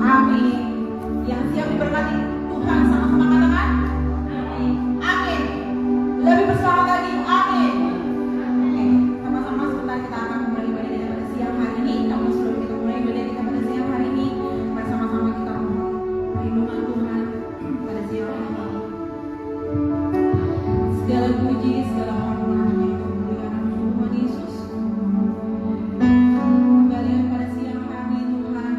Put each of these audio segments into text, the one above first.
Amin. Yang siap diberkati Tuhan sama-sama katakan. Amin. Lebih bersemangat lagi. Amin. Oke, sama-sama sebentar kita akan mulai ibadah kita pada siang hari ini. Namun sebelum kita mulai ibadah kita pada siang hari ini, bersama-sama kita mohon perlindungan Tuhan pada siang hari ini. Segala puji, segala hormat hanya untuk kemuliaan nama Tuhan Yesus. Kembali pada siang hari Tuhan,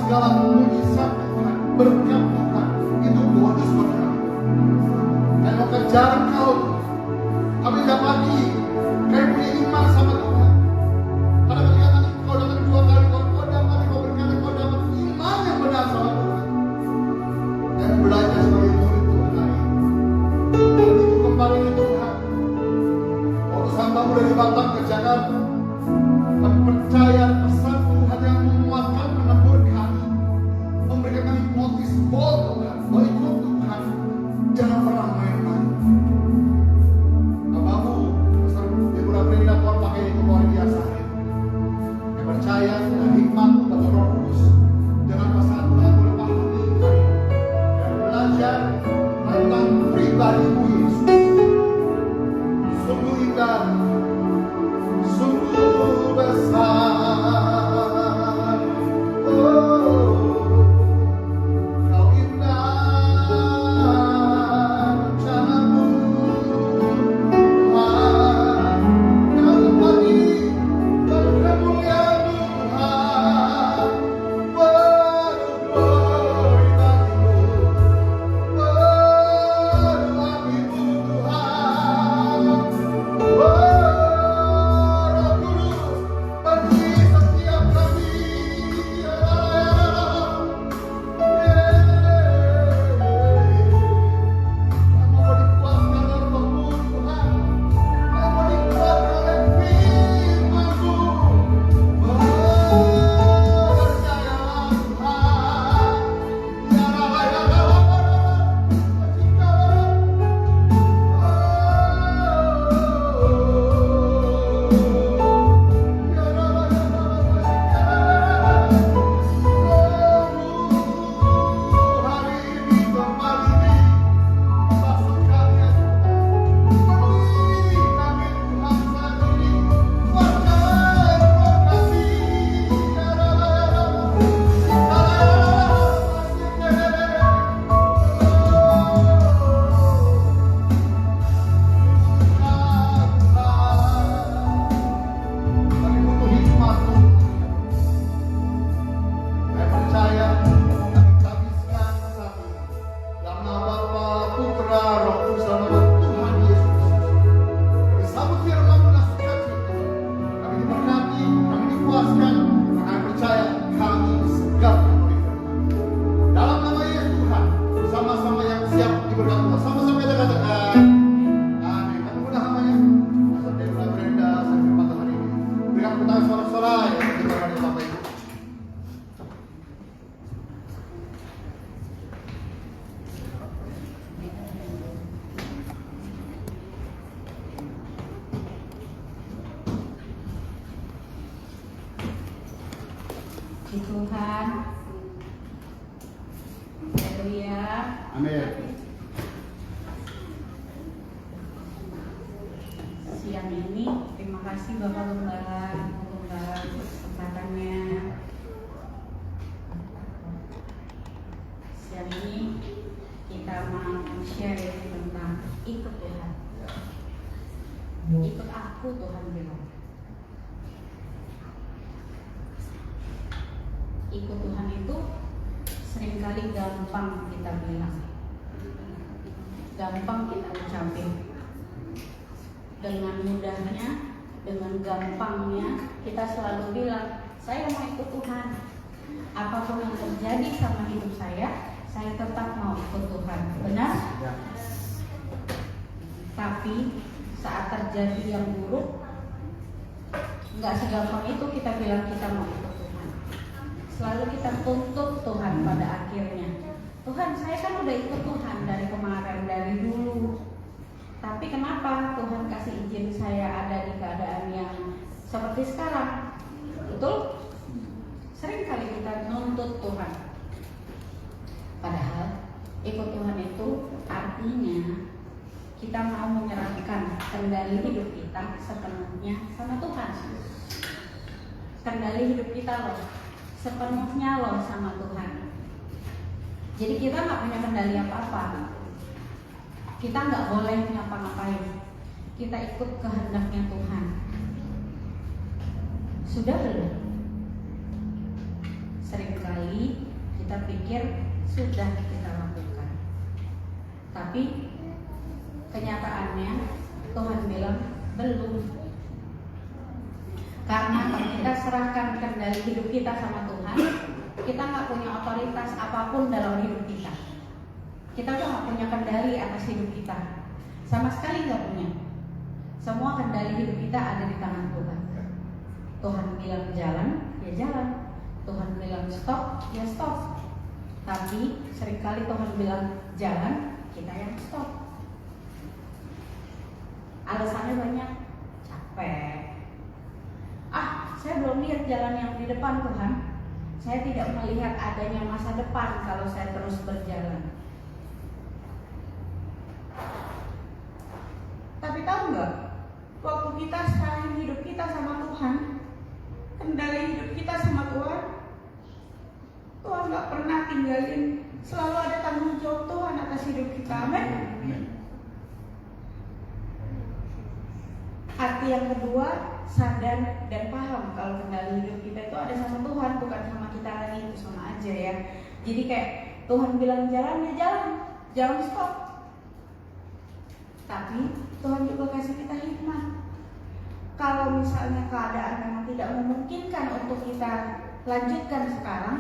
segala mujizat Tuhan, berkat Tuhan, itu bonus buat kami. Kami mau kejar Kau. Kami dapati kami punya iman sama Tuhan. Karena ketika nanti Kau datang 2 kali, Kau dapat, Kau berkata, Kau dapat iman yang benar sama Tuhan. Dan belajar sebagai murid Tuhan lagi. Dan itu kembali ke Tuhan. Waktu hamba-Mu dari Batam ke Jakarta, kami percaya pesan Tuhan yang menguatkan, menebur kami, memberikan kami notis bold Tuhan, bahwa ikut Tuhan, jangan pernah main-main. Hamba-Mu, besar Ibu Brenda, Tuhan pakai itu luar biasa. Kami percaya dengan hikmat-Mu dan Roh Kudus, dengan pasangan Tuhan boleh pahami kami, dan belajar tentang pribadi-Mu Yesus. Sungguh indah, sungguh besar, oh, Kau indah rencana-Mu, Tuhan. Kau tempati pada kemuliaan Tuhan, berdoa bagimu, berdoa bagimu Tuhan. Roh Kudus bagi setiap kami, mau dikuatkan oleh Roh-Mu Tuhan, mau dikuatkan oleh firman-Mu. Percayalah Tuhan, hari ini kembali masuk kami ya Tuhan, penuhi kami Tuhan saat ini, kuatkan roh kami, kami butuh hikmat-Mu. Saya percaya kami habiskan saat ini dalam nama Bapa, Putra, Roh Kudus, dalam nama Tuhan Yesus Kristus. Kami sambut firman-Mu dengan sukacita. Kami diberkati, kami dikuaskan, karena kami percaya kami disegarkan oleh firman. Dalam nama Yesus Tuhan, sama-sama yang siap diberkati Tuhan. Sama-sama kita katakan amin. Kami mudah namanya Pastor Deborah Brenda, saya firman Tuhan hari ini. Berikan tepuk tangan sorak-sorai yang kita berkati Bapak Ibu. Puji Tuhan. Haleluya. Amin. Siang ini terima kasih Bapak Gembala untuk kesempatannya. Siang ini kita mau share tentang ikut Tuhan. Ikut aku Tuhan bilang. Ikut Tuhan itu seringkali gampang kita bilang, gampang kita ucapin, dengan mudahnya, dengan gampangnya kita selalu bilang, saya mau ikut Tuhan. Apapun yang terjadi sama hidup saya tetap mau ikut Tuhan. Benar? Tapi saat terjadi yang buruk, nggak segampang itu kita bilang kita mau ikut Tuhan. Selalu kita tuntut Tuhan pada akhirnya. Tuhan, saya kan udah ikut Tuhan dari kemarin, dari dulu. Tapi kenapa Tuhan kasih izin saya ada di keadaan yang seperti sekarang? Betul? Sering kali kita nuntut Tuhan. Padahal ikut Tuhan itu artinya kita mau menyerahkan kendali hidup kita sepenuhnya sama Tuhan. Kendali hidup kita loh, sepenuhnya loh sama Tuhan. Jadi kita nggak punya kendali apa-apa. Kita nggak boleh ngapa-ngapain. Kita ikut kehendaknya Tuhan. Sudah belum? Seringkali kita pikir sudah kita lakukan, tapi kenyataannya Tuhan bilang belum. Karena kalau kita serahkan kendali hidup kita sama Tuhan, kita nggak punya otoritas apapun dalam hidup kita. Kita udah nggak punya kendali atas hidup kita, sama sekali nggak punya. Semua kendali hidup kita ada di tangan Tuhan. Tuhan bilang jalan, ya jalan. Tuhan bilang stop, ya stop. Tapi seringkali Tuhan bilang jalan, kita yang stop. Alasannya banyak, capek. Saya belum lihat jalan yang di depan Tuhan. Saya tidak melihat adanya masa depan kalau saya terus berjalan. Tapi tahu nggak, waktu kita serahin hidup kita sama Tuhan, kendali hidup kita sama Tuhan, Tuhan nggak pernah tinggalin. Selalu ada tanggung jawab Tuhan atas hidup kita. Amin. Arti yang kedua, sadar dan paham kalau kendali hidup kita itu ada sama Tuhan, bukan sama kita lagi. Itu sama aja ya. Jadi kayak Tuhan bilang jalan, ya jalan, jangan stop. Tapi Tuhan juga kasih kita hikmah. Kalau misalnya keadaan memang tidak memungkinkan untuk kita lanjutkan sekarang,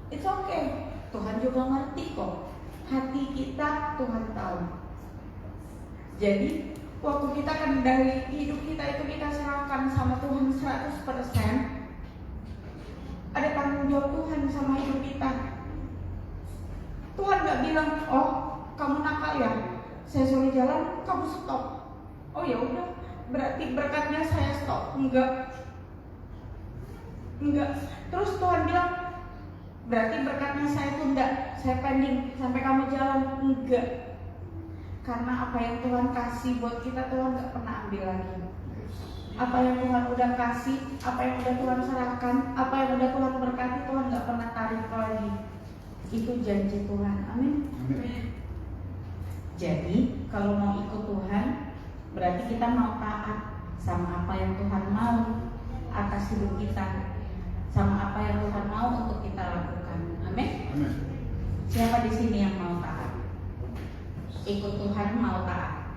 it's okay. Tuhan juga ngerti kok. Hati kita Tuhan tahu. Jadi waktu kita kendali hidup kita itu kita serahkan sama Tuhan 100%, ada tanggung jawab Tuhan sama hidup kita. Tuhan gak bilang, oh kamu nakal ya, saya suruh jalan, kamu stop. Oh ya udah, berarti berkatnya saya stop. Enggak. Terus Tuhan bilang, berarti berkatnya saya tunda, saya pending sampai kamu jalan. Enggak. Karena apa yang Tuhan kasih buat kita, Tuhan gak pernah ambil lagi. Apa yang Tuhan udah kasih, apa yang udah Tuhan serahkan, apa yang udah Tuhan berkati, Tuhan gak pernah tarik lagi. Itu janji Tuhan. Amin. Jadi kalau mau ikut Tuhan, berarti kita mau taat sama apa yang Tuhan mau atas hidup kita, sama apa yang Tuhan mau untuk kita lakukan. Amin. Siapa di sini yang mau taat? Ikut Tuhan, mau taat.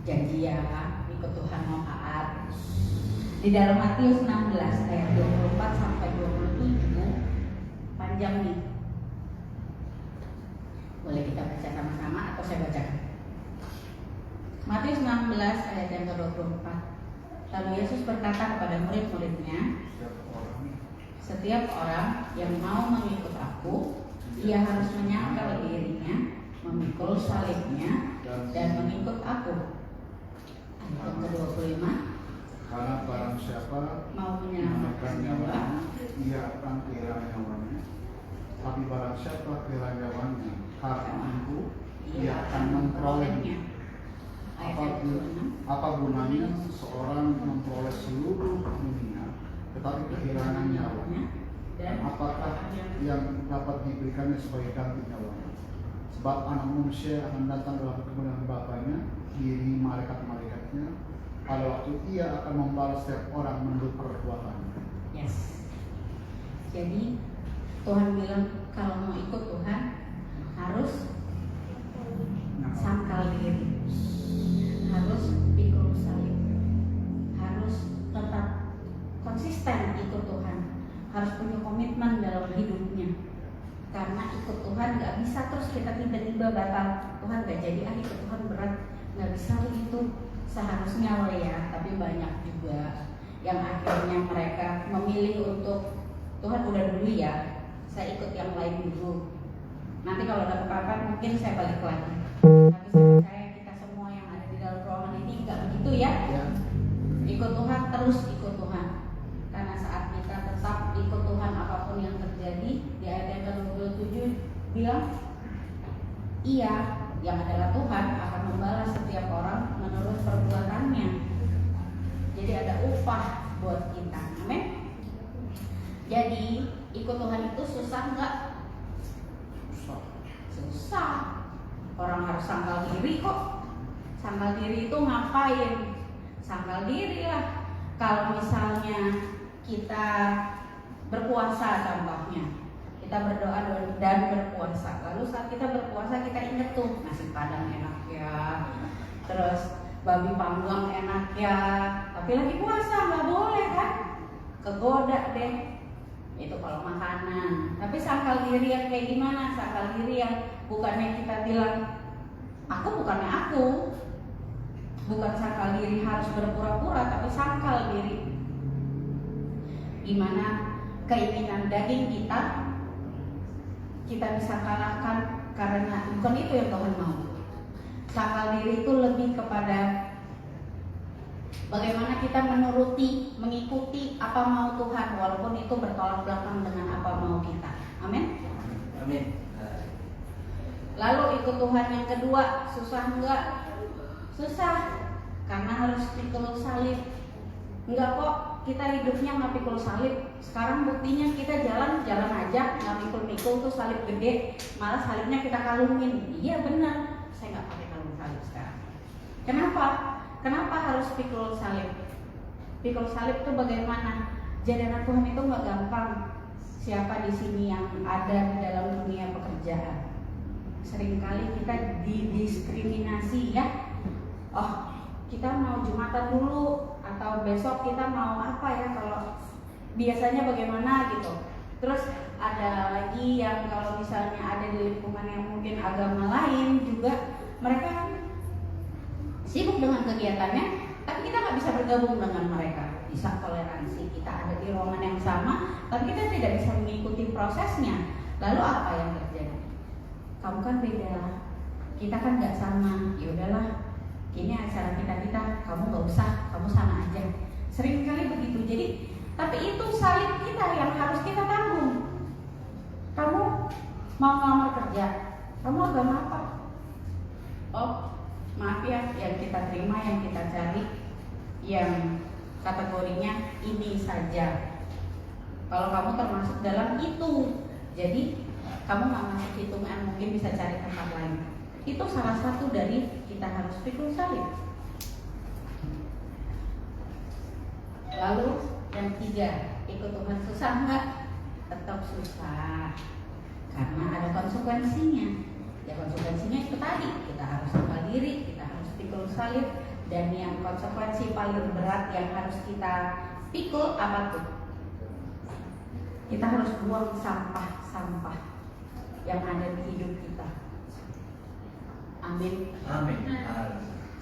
Janji ya, ikut Tuhan, mau taat. Di dalam Matius 16 ayat 24 sampai 27, panjang nih. Boleh kita baca sama-sama atau saya bacakan? Matius 16 ayat yang ke-24. Lalu Yesus berkata kepada murid-muridnya, setiap orang yang mau mengikut aku, ia harus menyangkal dirinya, memikul salibnya, dan mengikut aku. Ayat yang ke-25. Karena barang siapa mau menyelamatkan nyawa, ia akan kehilangan nyawanya. Tapi barang siapa kehilangan nyawanya karena itu, ia akan memperolehnya. Apa gunanya seseorang memperoleh seluruh dunia, tetapi kehilangan nyawanya? Dan apakah yang dapat diberikannya sebagai ganti nyawanya? Sebab anak manusia akan datang dalam kemuliaan Bapanya, diri malaikat-malaikatnya. Pada waktu ia akan membalas setiap orang menurut perbuatannya. Yes. Jadi Tuhan bilang kalau mau ikut Tuhan harus sangkal diri, harus pikul salib, harus tetap konsisten ikut Tuhan, harus punya komitmen dalam hidupnya. Karena ikut Tuhan gak bisa terus kita tiba-tiba batal. Tuhan gak jadi ikut Tuhan berat, gak bisa begitu. Seharusnya ya, tapi banyak juga yang akhirnya mereka memilih untuk Tuhan udah dulu ya, saya ikut yang lain dulu. Nanti kalau ada apa-apa mungkin saya balik lagi. Tapi saya percaya kita semua yang ada di dalam ruangan ini nggak begitu ya. Ikut Tuhan, terus ikut Tuhan. Karena saat kita tetap ikut Tuhan apapun yang terjadi, di ayat yang ke-27 bilang, iya, yang adalah Tuhan akan membalas setiap orang menurut perbuatannya. Jadi ada upah buat kita. Amin. Jadi ikut Tuhan itu susah nggak? Susah. Orang harus sangkal diri kok. Sangkal diri itu ngapain? Sangkal diri lah. Kalau misalnya kita berpuasa contohnya. Kita berdoa dan berpuasa. Lalu saat kita berpuasa kita ingat tuh nasi padang enak ya, terus babi panggang enak ya. Tapi lagi puasa nggak boleh kan? Kegoda deh. Itu kalau makanan. Tapi sangkal diri yang kayak gimana? Sangkal diri yang bukannya kita bilang aku bukannya aku. Bukan sangkal diri harus berpura-pura, tapi sangkal diri gimana keinginan daging kita bisa kalahkan karena bukan itu yang Tuhan mau. Sangkal diri itu lebih kepada bagaimana kita mengikuti apa mau Tuhan walaupun itu bertolak belakang dengan apa mau kita. Amin. Amin. Lalu ikut Tuhan yang kedua, susah enggak? Susah, karena harus pikul salib. Enggak kok, kita hidupnya nggak pikul salib. Sekarang buktinya kita jalan aja nggak pikul tuh salib gede, malah salibnya kita kalungin. Iya benar, saya nggak pakai kalung salib sekarang. Kenapa harus pikul salib? Pikul salib itu bagaimana? Jadi anak Tuhan itu nggak gampang. Siapa di sini yang ada di dalam dunia pekerjaan? Seringkali kita didiskriminasi ya. Oh, kita mau Jumatan dulu atau besok kita mau apa ya, kalau biasanya bagaimana gitu. Terus ada lagi yang kalau misalnya ada di lingkungan yang mungkin agama lain juga, mereka sibuk dengan kegiatannya, tapi kita nggak bisa bergabung dengan mereka. Bisa toleransi, kita ada di ruangan yang sama, tapi kita tidak bisa mengikuti prosesnya. Lalu apa yang terjadi? Kamu kan beda, kita kan nggak sama. Ya udahlah, ini acara kita, kamu nggak usah, kamu sama aja. Sering kali begitu. Jadi, tapi itu salib kita yang harus kita tanggung. Kamu mau ngelamar kerja, kamu agama apa? Oh, maaf ya, yang kita terima, yang kita cari, yang kategorinya ini saja. Kalau kamu termasuk dalam itu, jadi kamu nggak masuk hitungan, mungkin bisa cari tempat lain. Itu salah satu dari kita harus pikul salib. Lalu yang ketiga, ikut Tuhan susah nggak? Tetap susah, karena ada konsekuensinya. Ya konsekuensinya itu tadi, kita harus sangkal diri, kita harus pikul salib, dan yang konsekuensi paling berat yang harus kita pikul apa tuh? Kita harus buang sampah-sampah yang ada di hidup kita. Amin. Amin.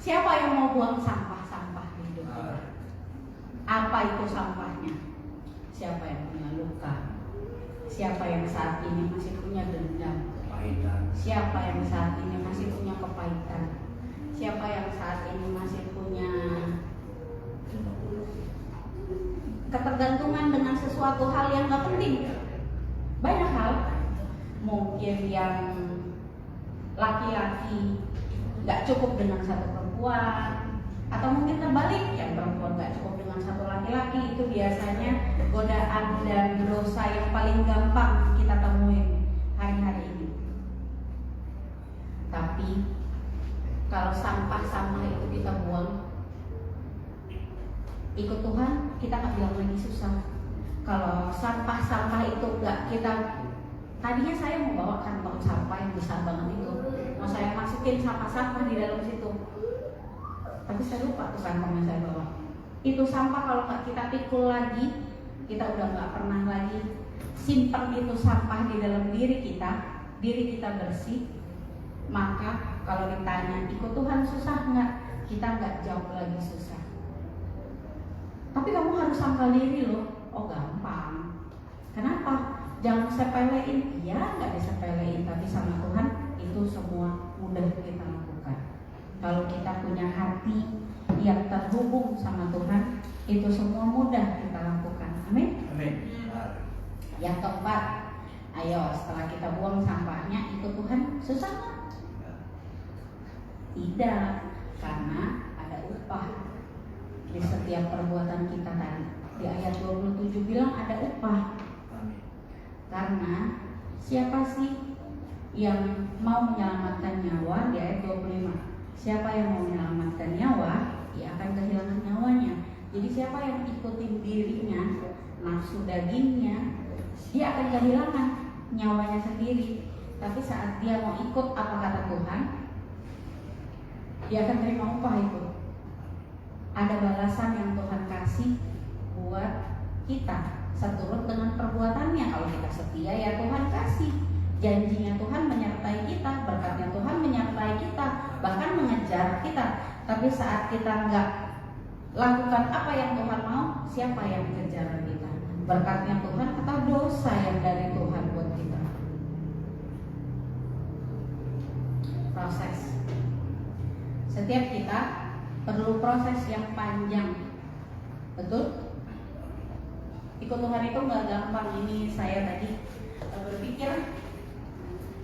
Siapa yang mau buang sampah-sampah di hidup kita? Apa itu sampahnya? Siapa yang punya luka? Siapa yang saat ini masih punya dendam? Kepahitan. Siapa yang saat ini masih punya kepahitan? Siapa yang saat ini masih punya ketergantungan dengan sesuatu hal yang gak penting? Banyak hal. Mungkin yang laki-laki gak cukup dengan satu perempuan, atau mungkin terbalik, yang perempuan gak cukup dengan satu laki-laki. Itu biasanya godaan dan dosa yang paling gampang kita temuin hari-hari ini. Tapi kalau sampah-sampah itu kita buang, ikut Tuhan, kita nggak bilang lagi susah. Kalau sampah-sampah itu nggak kita, tadinya saya mau bawa kantong sampah yang besar banget itu, mau saya masukin sampah-sampah di dalam situ, tapi saya lupa tuh kantong yang saya bawa. Itu sampah kalau nggak kita pikul lagi, kita udah nggak pernah lagi simpan itu sampah di dalam diri kita bersih. Maka kalau ditanya ikut Tuhan susah nggak, kita nggak jawab lagi susah. Tapi kamu harus sangkal diri loh. Oh gampang. Kenapa? Jangan sepelein. Ya nggak disepelein, tapi sama Tuhan itu semua mudah kita lakukan. Kalau kita punya hati yang terhubung sama Tuhan, itu semua mudah kita lakukan. Amin. Amin. Yang keempat, ayo setelah kita buang sampahnya, ikut Tuhan susah nggak? Tidak, karena ada upah di setiap perbuatan kita tadi. Di ayat 27 bilang ada upah. Karena siapa sih yang mau menyelamatkan nyawa? Di ayat 25, siapa yang mau menyelamatkan nyawa, dia akan kehilangan nyawanya. Jadi siapa yang ikutin dirinya, dagingnya, dia akan kehilangan nyawanya sendiri. Tapi saat dia mau ikut apa kata Tuhan, dia akan terima upah itu. Ada balasan yang Tuhan kasih buat kita seturut dengan perbuatannya. Kalau kita setia, ya Tuhan kasih. Janjinya Tuhan menyertai kita, berkatnya Tuhan menyertai kita, bahkan mengejar kita. Tapi saat kita nggak lakukan apa yang Tuhan mau, siapa yang mengejar kita? Berkatnya Tuhan atau dosa yang dari Tuhan buat kita? Proses. Setiap kita perlu proses yang panjang. Betul? Ikut Tuhan itu nggak gampang. Ini saya tadi berpikir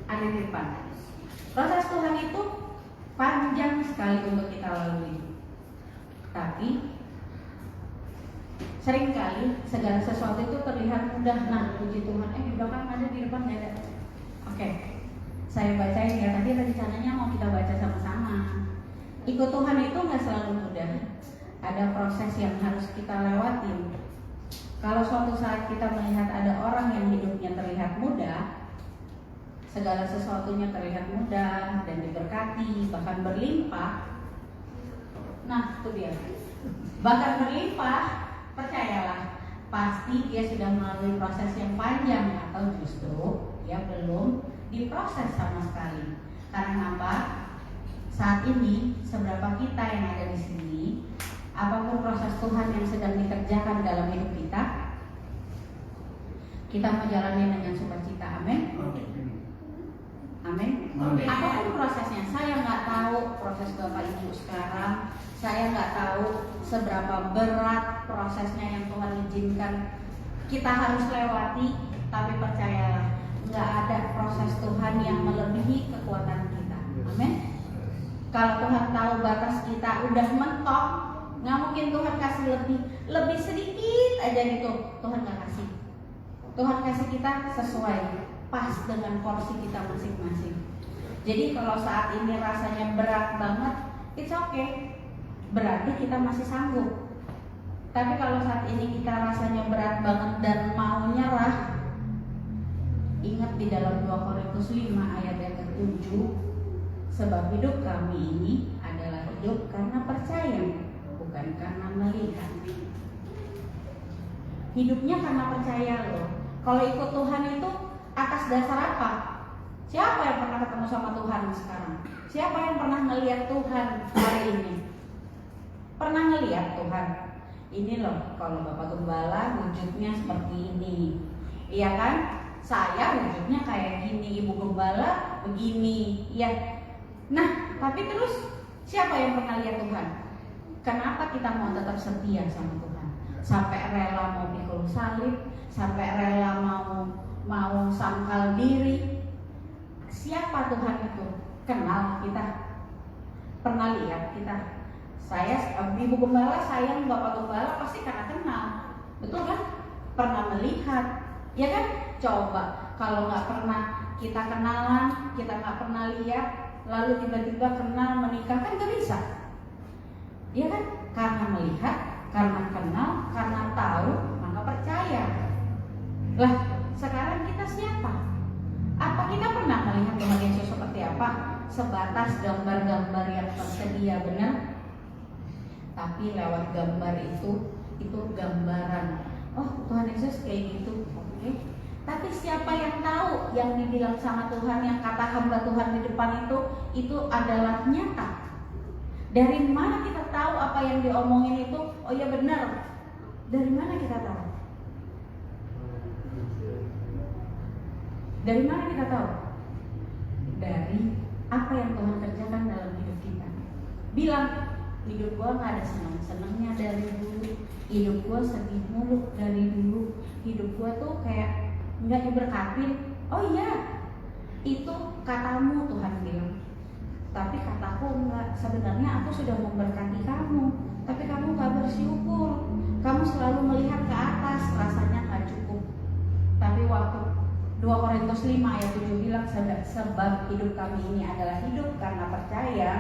ada di depan. Proses Tuhan itu panjang sekali untuk kita lalui. Tapi seringkali segala sesuatu itu terlihat mudah. Nah, puji Tuhan, di belakang ada, di depan nggak ada. Oke, saya bacain ya. Tadi rencananya mau kita baca sama-sama. Ikut Tuhan itu nggak selalu mudah. Ada proses yang harus kita lewatin. Kalau suatu saat kita melihat ada orang yang hidupnya terlihat mudah, segala sesuatunya terlihat mudah dan diberkati, bahkan berlimpah. Nah, itu dia. Bahkan berlimpah, percayalah, pasti dia sudah melalui proses yang panjang, atau justru dia belum diproses sama sekali. Karena apa? Saat ini, seberapa kita yang ada di sini, apapun proses Tuhan yang sedang dikerjakan dalam hidup kita, kita mau jalani dengan sukacita. Amin. Amin. Apapun prosesnya, saya nggak tahu proses Bapak Ibu sekarang, saya nggak tahu seberapa berat prosesnya yang Tuhan izinkan kita harus lewati, tapi percayalah, nggak ada proses Tuhan yang melebihi kekuatan kita. Amin. Kalau Tuhan tahu batas kita udah mentok, nggak mungkin Tuhan kasih lebih sedikit aja gitu. Tuhan nggak kasih. Tuhan kasih kita sesuai, pas dengan porsi kita masing-masing. Jadi kalau saat ini rasanya berat banget, it's okay. Berarti kita masih sanggup. Tapi kalau saat ini kita rasanya berat banget dan mau nyerah, ingat di dalam 2 Korintus 5 ayat yang ke-7, sebab hidup kami ini adalah hidup karena percaya, bukan karena melihat. Hidupnya karena percaya loh. Kalau ikut Tuhan itu atas dasar apa? Siapa yang pernah ketemu sama Tuhan sekarang? Siapa yang pernah melihat Tuhan hari ini? Pernah ngelihat Tuhan? Ini loh, kalau Bapak Gembala wujudnya seperti ini, iya kan? Saya wujudnya kayak gini, Ibu Gembala begini, ya. Nah, tapi terus siapa yang pernah lihat Tuhan? Kenapa kita mau tetap setia sama Tuhan? Sampai rela mau pikul salib, sampai rela mau sangkal diri. Siapa Tuhan itu? Kenal kita? Pernah lihat kita? Saya, Ibu Gembala sayang Bapak Gembala pasti karena kenal, betul kan? Pernah melihat, ya kan? Coba kalau nggak pernah kita kenalan, kita nggak pernah lihat, lalu tiba-tiba kenal menikah, kan nggak bisa, ya kan? Karena melihat, karena kenal, karena tahu, maka percaya. Lah, sekarang kita siapa? Apa kita pernah melihat Tuhan Yesus seperti apa? Sebatas gambar-gambar yang tersedia, benar? Tapi lewat gambar itu gambaran. Oh, Tuhan Yesus kayak gitu, oke. Tapi siapa yang tahu yang dibilang sama Tuhan, yang kata hamba Tuhan di depan itu adalah nyata? Dari mana kita tahu apa yang diomongin itu? Oh ya benar. Dari mana kita tahu? Dari mana kita tahu? Dari apa yang Tuhan kerjakan dalam hidup kita. Bilang, hidup gua nggak ada seneng-senengnya dari dulu, hidup gua sedih mulu dari dulu, hidup gua tuh kayak nggak diberkatin. Oh iya, itu katamu Tuhan bilang. Tapi kataku enggak, sebenarnya aku sudah memberkati kamu, tapi kamu nggak bersyukur. Kamu selalu melihat ke atas, rasanya nggak cukup. Tapi waktu 2 Korintus 5 ayat 7 bilang, sebab hidup kami ini adalah hidup karena percaya,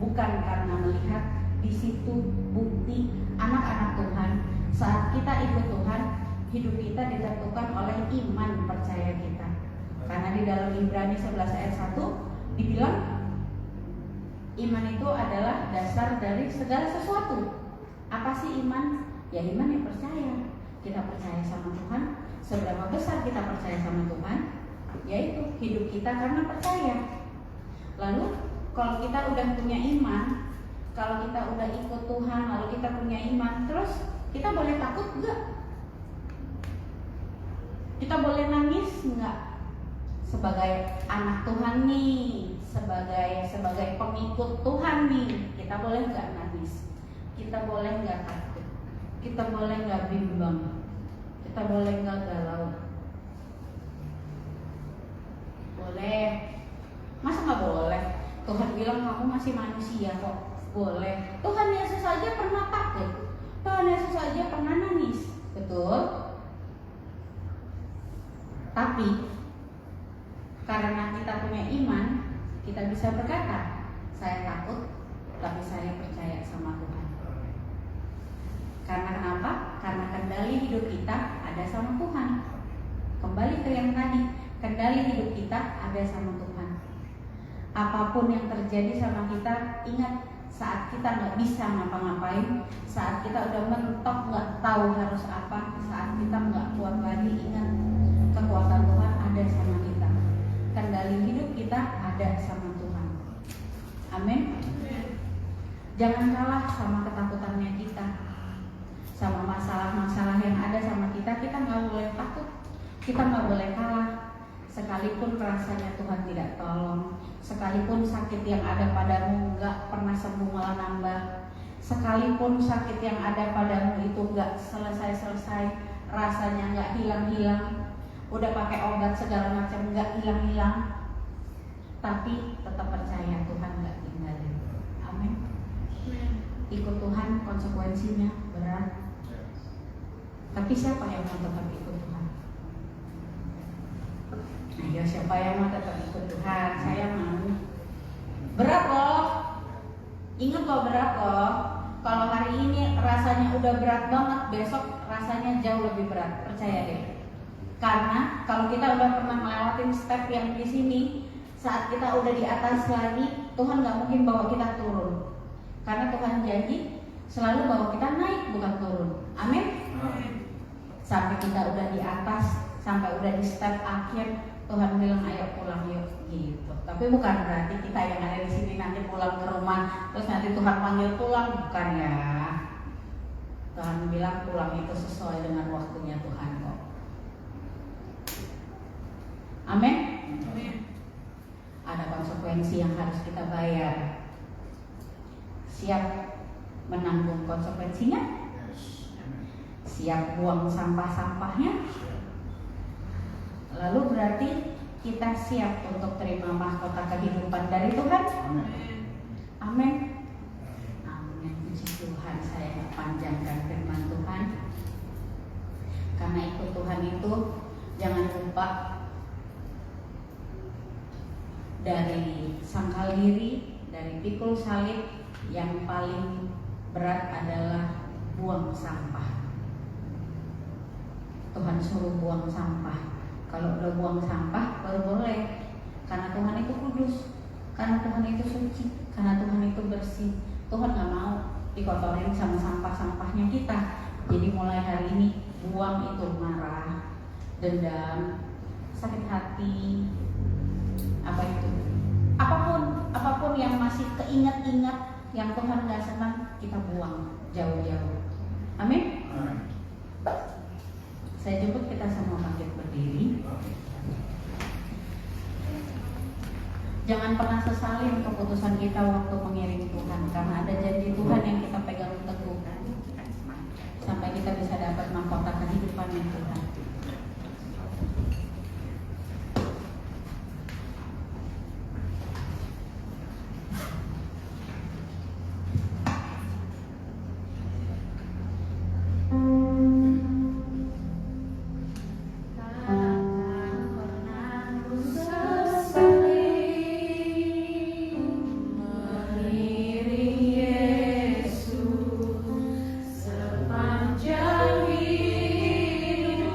bukan karena melihat. Di situ bukti anak-anak Tuhan, saat kita ikut Tuhan, hidup kita kita ditentukan oleh iman percaya kita. Karena di dalam Ibrani 11 ayat 1 dibilang iman itu adalah dasar dari segala sesuatu. Apa sih iman? Ya iman yang percaya. Kita percaya sama Tuhan. Seberapa besar kita percaya sama Tuhan? Yaitu hidup kita karena percaya. Lalu kalau kita udah punya iman, kalau kita udah ikut Tuhan, lalu kita punya iman, terus kita boleh takut enggak? Kita boleh nangis enggak? Sebagai anak Tuhan nih, sebagai pengikut Tuhan nih, kita boleh enggak nangis? Kita boleh enggak takut? Kita boleh enggak bimbang? Kita boleh enggak galau? Boleh. Masa nggak boleh? Tuhan bilang kamu masih manusia kok. Boleh. Tuhan Yesus saja pernah takut. Tuhan Yesus saja pernah nangis. Betul? Tapi karena kita punya iman, kita bisa berkata, saya takut, tapi saya percaya sama Tuhan. Karena kenapa? Karena kendali hidup kita ada sama Tuhan. Kembali ke yang tadi, kendali hidup kita ada sama Tuhan. Apapun yang terjadi sama kita, ingat saat kita nggak bisa ngapa-ngapain, saat kita udah mentok nggak tahu harus apa, saat kita nggak kuat lagi, ingat kekuatan Tuhan ada sama kita. Kendali hidup kita ada sama Tuhan. Amin. Jangan kalah sama ketakutannya kita, sama masalah-masalah yang ada sama kita. Kita nggak boleh takut, kita nggak boleh kalah. Sekalipun rasanya Tuhan tidak tolong, sekalipun sakit yang ada padamu nggak pernah sembuh malah nambah, sekalipun sakit yang ada padamu itu nggak selesai-selesai, rasanya nggak hilang-hilang, udah pakai obat segala macam nggak hilang-hilang, tapi tetap percaya Tuhan nggak tinggalin. Amin. Ikut Tuhan konsekuensinya berat, tapi siapa yang mau tetap ikut Tuhan? Ayo, siapa yang mau tetap ikut Tuhan? Saya mau. Berat loh. Ingat loh, berat loh. Kalau hari ini rasanya udah berat banget, besok rasanya jauh lebih berat. Percaya deh. Karena kalau kita udah pernah melewatin step yang di sini, saat kita udah di atas lagi, Tuhan gak mungkin bawa kita turun. Karena Tuhan janji selalu bawa kita naik, bukan turun. Amin. Sampai kita udah di atas, sampai udah di step akhir, Tuhan bilang ayo pulang yuk gitu. Tapi bukan berarti kita yang ada di sini nanti pulang ke rumah terus nanti Tuhan panggil pulang, bukan ya. Tuhan bilang pulang itu sesuai dengan waktunya Tuhan kok. Amin. Ada konsekuensi yang harus kita bayar. Siap menanggung konsekuensinya? Siap buang sampah-sampahnya? Lalu berarti kita siap untuk terima mahkota kehidupan dari Tuhan. Amin. Amin. Puji Tuhan, saya panjangkan firman Tuhan. Karena ikut Tuhan itu jangan lupa dari sangkal diri, dari pikul salib, yang paling berat adalah buang sampah. Tuhan suruh buang sampah. Kalau udah buang sampah baru boleh. Karena Tuhan itu kudus, karena Tuhan itu suci, karena Tuhan itu bersih. Tuhan gak mau dikotorin sama sampah-sampahnya kita. Jadi mulai hari ini buang itu marah, dendam, sakit hati, apa itu, apapun yang masih keingat-ingat yang Tuhan gak senang, kita buang jauh-jauh. Amin. Saya jemput kita semua bangkit berdiri. Jangan pernah sesalin keputusan kita waktu mengiring Tuhan, karena ada janji Tuhan yang kita pegang teguh sampai kita bisa dapat mahkota kehidupan yang Tuhan. Sepanjang hidup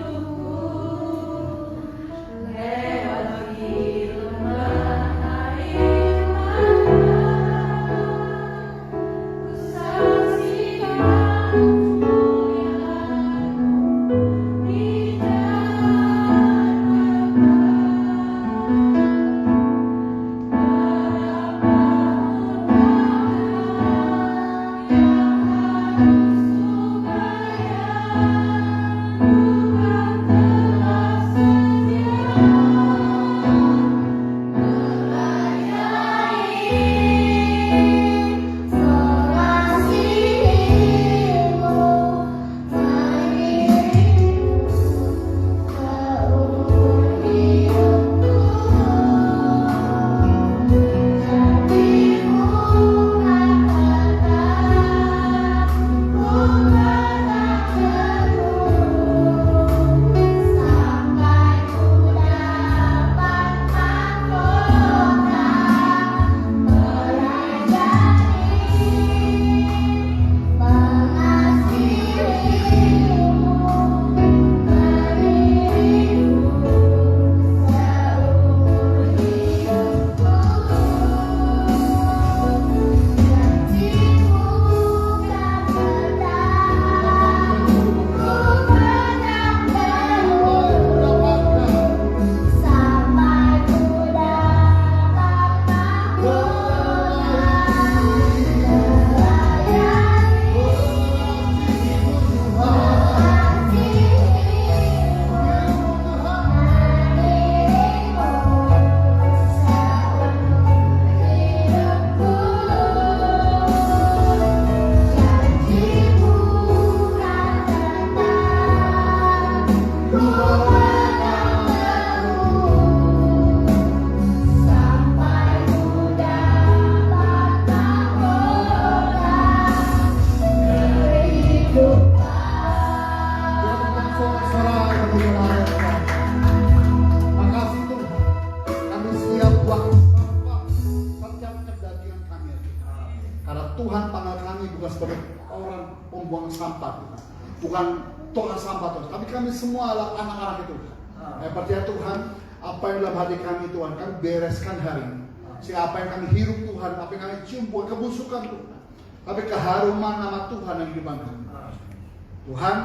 membuang sampah Tuhan. Bukan tukang sampah Tuhan, tapi kami semua adalah anak-anak itu. Saya percaya Tuhan, apa yang dalam hati kami Tuhan, kami bereskan hari ini. Sehingga apa yang kami hirup Tuhan, apa yang kami cium bukan kebusukan Tuhan, tapi keharuman nama Tuhan yang di depan kami. Tuhan,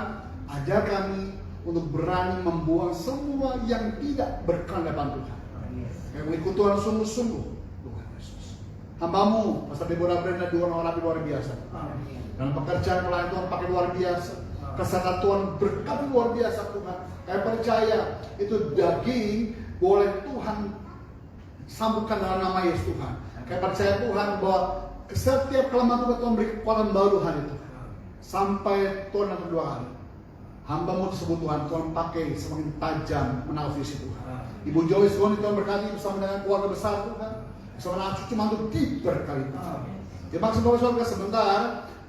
ajar kami untuk berani membuang semua yang tidak berkenan depan Tuhan. Kami mengikut Tuhan sungguh-sungguh. Tuhan Yesus, hamba-Mu, Pastor Deborah Brenda, dua orang nabi luar biasa. Dalam pekerjaan melayani Tuhan pakai luar biasa. Kesehatan Tuhan berkati luar biasa Tuhan. Saya percaya itu daging boleh Tuhan sambutkan dalam nama Yesus Tuhan. Saya percaya Tuhan bahwa setiap kelemahan Tuhan beri kekuatan baru hari itu. Sampai Tuhan yang kedua kali. Hamba-Mu tersebut Tuhan pakai semakin tajam menangkap visi Tuhan. Ibu Joyce Tuhan berkati bersama dengan keluarga besar Tuhan. Bersama anak cucu mantu diberkati Tuhan. Ya maksud Bapak Saudara sebentar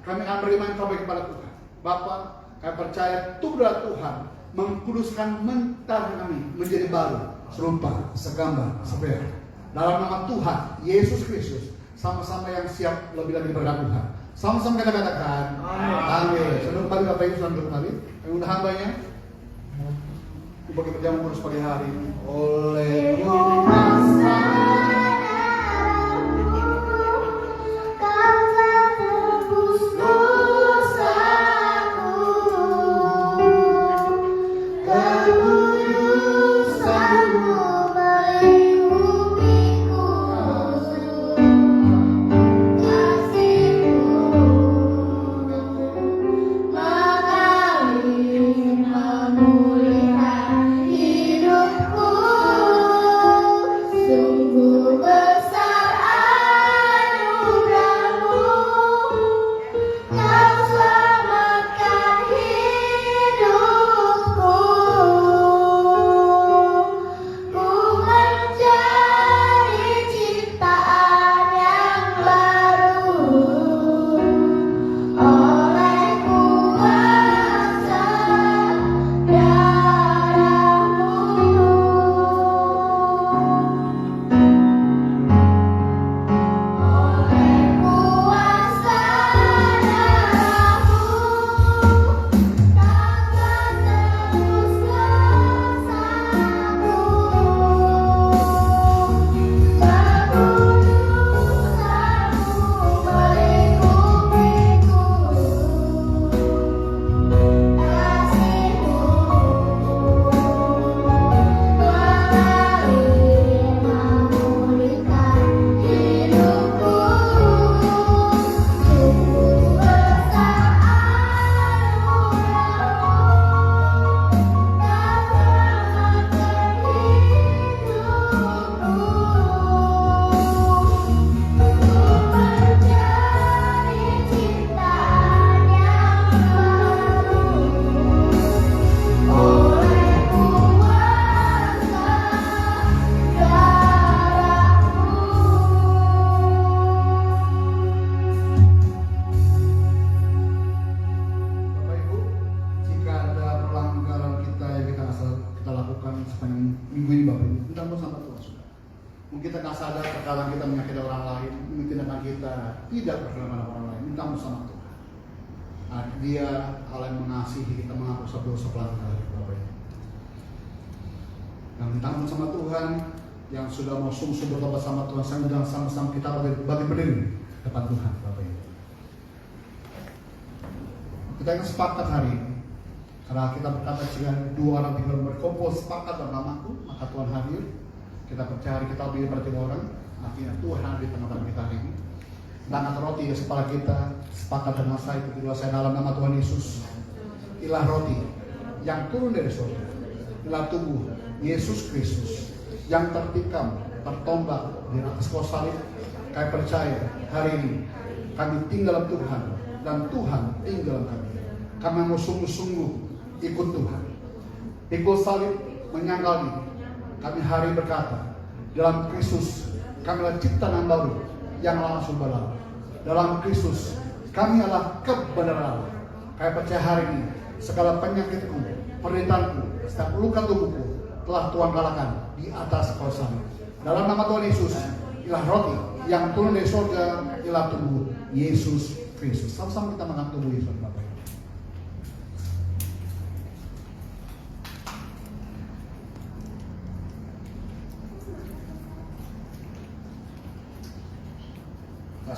kami akan beriman yang terbaik kepada Tuhan. Bapak, kami percaya Tuhan Tuhan mengkuduskan mental kami menjadi baru, serupa, segambar, sebaya. Dalam nama Tuhan Yesus Kristus, sama-sama yang siap lebih-lebih berkat Tuhan. Sama-sama kita katakan amin. Saudara kembali Bapak Ibu saudara kembali. Kami undang hambanya bagi perjamuan kudus pagi hari ini. Oleh kuasa tidak berkelemahan orang lain, minta sama Tuhan. Dia Allah yang mengasihi kita, menghapus dosa pelanggaran Bapak Ibu. Dan minta sama Tuhan yang sudah mau sungguh bertobat sama Tuhan, sama-sama kita bagi berdiri depan Tuhan Bapak Ibu. Kita akan sepakat hari ini, karena kita berkata jika dua orang tiga orang berkumpul sepakat dalam namaku, maka Tuhan hadir. Kita percaya kita berdiri pada tiga orang, akhirnya Tuhan hadir di tengah-tengah kita hari ini. Angkat roti di kepala kita, sepakat dengan saya itu kedua saya dalam nama Tuhan Yesus. Inilah roti yang turun dari surga, inilah tubuh Yesus Kristus yang tertikam, tertombak di atas kayu salib. Kami percaya hari ini kami tinggal dalam Tuhan dan Tuhan tinggal dalam kami. Kami mau sungguh-sungguh ikut Tuhan. Pikul salib menyangkal diri. Kami hari berkata, dalam Kristus kami adalah ciptaan yang baru yang langsung berlalu. Dalam Kristus kami adalah kebenaran Allah. Kami percaya hari ini segala penyakitku, penderitaanku, setiap luka tubuhku telah Tuhan kalahkan di atas kayu salib. Dalam nama Tuhan Yesus, inilah roti yang turun dari surga, inilah tubuh Yesus Kristus. Sama-sama kita makan tubuh Yesus Bapak.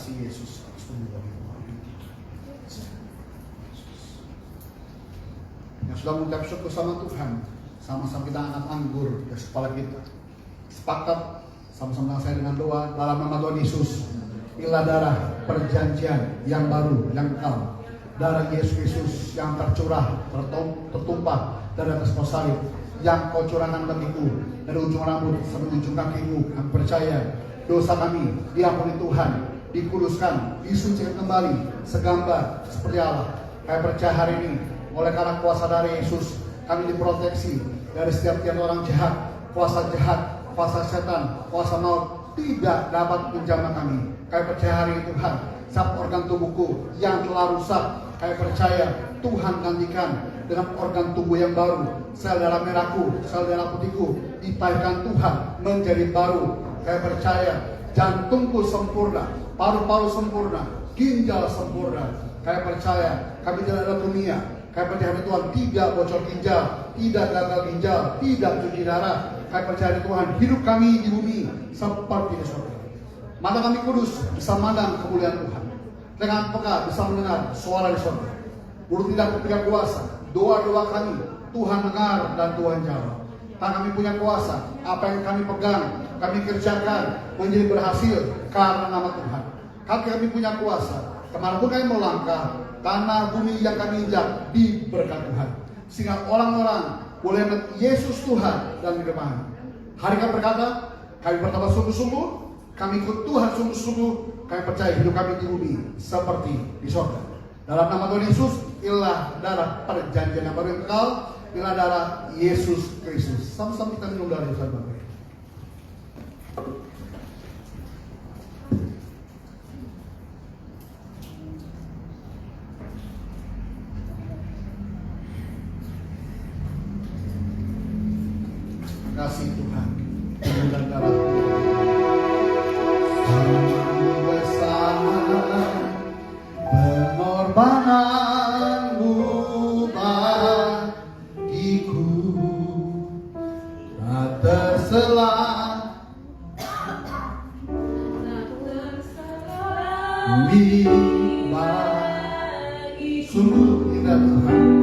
kasih Yesus atas pembunuhan itu. Yang sudah mengucap syukur sama Tuhan, sama-sama kita angkat anggur di kepala kita. Sepakat sama-sama saya dengan doa dalam nama Tuhan Yesus. Inilah darah perjanjian yang baru, yang kekal. Darah Yesus Kristus yang tercurah, tertumpah dari atas kayu salib, yang kau curahkan bagiku dari ujung rambut sampai ujung kakimu. Kami percaya dosa kami diampuni Tuhan, dikuduskan, disucikan kembali segambar seperti Allah. Kami percaya hari ini oleh karena kuasa dari Yesus kami diproteksi dari setiap orang jahat, kuasa setan, kuasa maut tidak dapat menjamah kami. Kami percaya hari ini Tuhan, setiap organ tubuhku yang telah rusak, kami percaya Tuhan gantikan dengan organ tubuh yang baru. Sel darah merahku, sel darah putihku ditahirkan Tuhan menjadi baru. Kami percaya jantungku sempurna, paru-paru sempurna, ginjal sempurna. Kami percaya kami tidak ada dunia. Kami percaya Tuhan tidak bocor ginjal, tidak gagal ginjal, tidak cuci darah. Kami percaya Tuhan hidup kami di bumi seperti di surga. Mata kami kudus bisa memandang kemuliaan Tuhan. Dengan peka bisa mendengar suara di surga. Mulut tidak punya kuasa. Doa-doa kami Tuhan dengar dan Tuhan jawab. Tak kami punya kuasa. Apa yang kami pegang, kami kerjakan menjadi berhasil karena nama Tuhan. Kaki kami punya kuasa. Kemanapun kami melangkah, tanah bumi yang kami injak diberkati Tuhan. Sehingga orang-orang boleh melihat Yesus Tuhan dan hidup kami. Hari kami berkata, kami bertambah sungguh-sungguh, kami ikut Tuhan sungguh-sungguh, kami percaya hidup kami di bumi seperti di surga. Dalam nama Tuhan Yesus, inilah darah perjanjian yang baru yang kekal, inilah darah Yesus Kristus. Sama-sama kita minum darah Yesus Bapak. Kasih Tuhan dan darah besar pengorbananmu bagiku tak tersela sungguh indah Tuhan.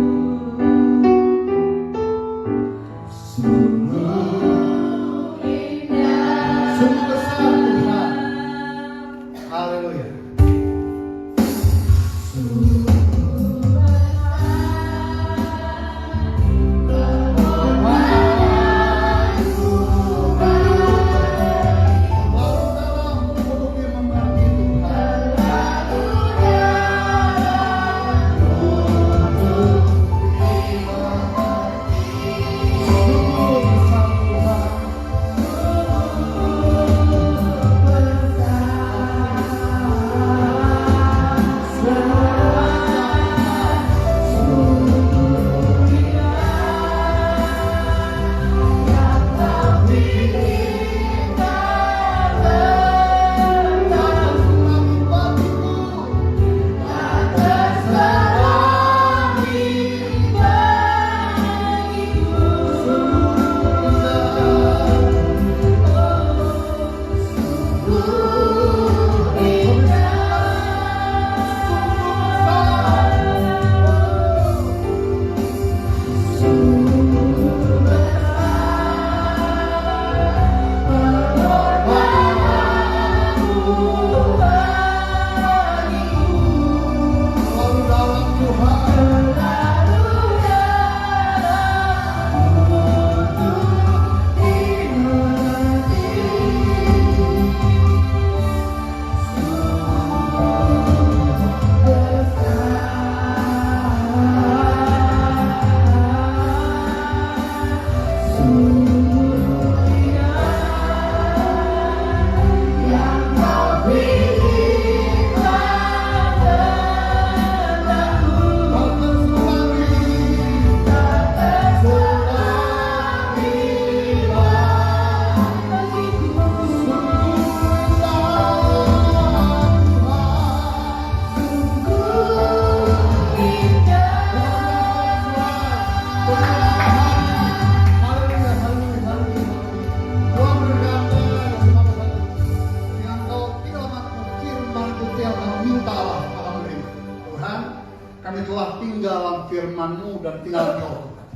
kamu dan tinggal Kau Tuhan.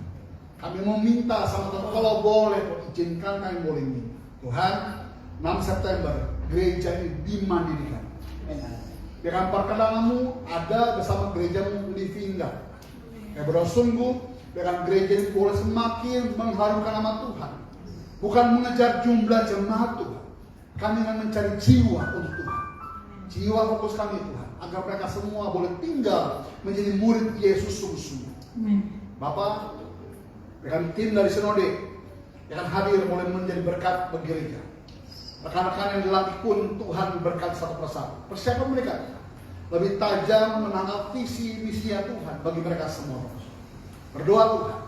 Kami meminta sama Tuhan, kalau boleh Tuhan izinkan kami boleh ini. Tuhan, 6 September gereja ini dimandirikan. Dengan perkenalan-Mu ada bersama gereja-Mu Living God. Kami berdoa sungguh dengan gereja ini boleh semakin mengharumkan nama Tuhan. Bukan mengejar jumlah jemaat Tuhan. Kami akan mencari jiwa untuk Tuhan. Jiwa fokus kami Tuhan. Agar mereka semua boleh tinggal menjadi murid Yesus sungguh-sungguh. Bapak, dengan tim dari Sinode yang akan hadir boleh menjadi berkat bagi gereja. Rekan-rekan yang dilatih pun Tuhan berkat satu persatu. Persiapan mereka lebih tajam menangkap visi misi Tuhan bagi mereka semua. Berdoa Tuhan,